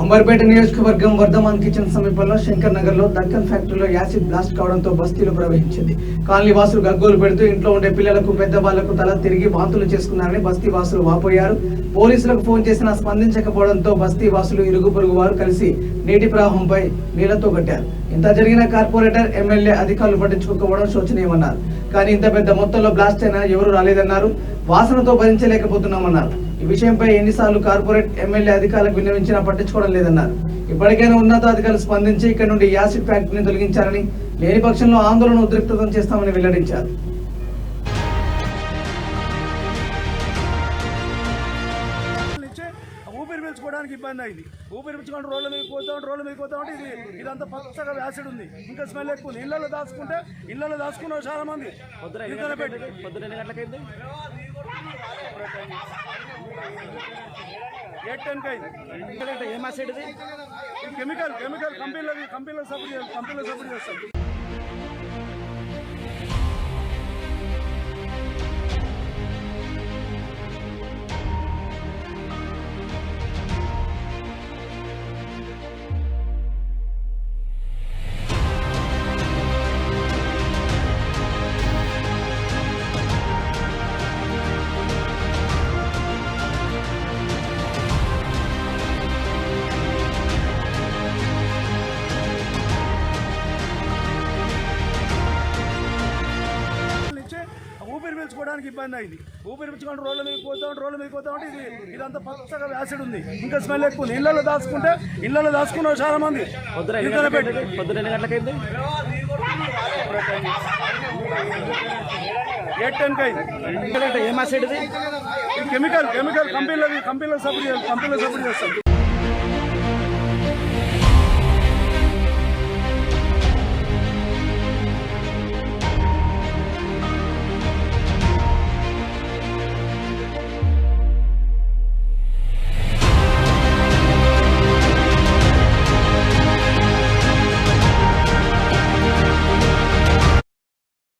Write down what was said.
అంబర్పేట నియోజకవర్గం వర్ధమాన్ కిచెన్ సమీపంలో శంకర్ నగర్ లో దక్కన్ ఫ్యాక్టరీలో యాసిడ్ బ్లాస్ట్ కావడంతో బస్తీలు ప్రవహించింది. కాలనీ వాసులు గగ్గోలు పెడుతూ ఇంట్లో ఉండే పిల్లలకు పెద్దవాళ్లకు తల తిరిగి వాంతులు చేసుకున్నారని బస్తీ వాసులు వాపోయారు. పోలీసులకు ఫోన్ చేసినా స్పందించకపోవడంతో బస్తీ వాసులు ఇరుగు పొరుగు వారు కలిసి నీటి ప్రవాహంపై నీళ్లతో కట్టారు. ఇంత జరిగిన కార్పొరేటర్ ఎమ్మెల్యే అధికారులు పట్టించుకోకపోవడం శోచనీయమన్నారు. కానీ ఇంత పెద్ద మొత్తంలో బ్లాస్ట్ అయినా ఎవరూ రాలేదన్నారు. వాసనతో భరించలేకపోతున్నామన్నారు. ఈ విషయంపై ఎన్నిసార్లు కార్పొరేట్ ఎమ్మెల్యే అధికారులకు విన్నవించినా పట్టించుకోవడం లేదన్నారు. ఇప్పటికైనా ఉన్నతాధికారులు స్పందించి ఇక్కడ నుండి యాసిడ్ ఫ్యాక్టరీని తొలగించారని, లేని పక్షంలో ఆందోళన ఉద్రిక్తం చేస్తామని వెల్లడించారు. ఊపిరి పీల్చుకోవడానికి ఇబ్బంది అయింది. ఊపిరి పీల్చుకుంటే రోడ్ల మీద పోతా ఉంటే ఇదంతా పచ్చగా యాసిడ్ ఉంది. ఇంకా స్మెల్ ఎక్కువ ఉంది. ఇళ్లలో దాచుకున్నారు చాలా మంది. పొద్దున 8-10 అయింది. ఏం యాసిడ్ ఇది? కెమికల్ కంపెనీలో సపోర్ట్ చేస్తాం. ఊపిరి పీల్చుకోవడానికి ఇబ్బంది అయింది. ఊపిరి పీల్చుకుంటే రోడ్ల మీద పోతా ఉంటే ఇదంతా పచ్చగా యాసిడ్ ఉంది. ఇంకా స్మెల్ ఎక్కువ ఉంది. ఇళ్లలో దాచుకున్నారు చాలా మంది. పొద్దున 8 అయింది. 8-10 అయింది. ఏం యాసిడ్ ఇది? కెమికల్ కంపెనీలో సపోర్ట్ చేస్తాం.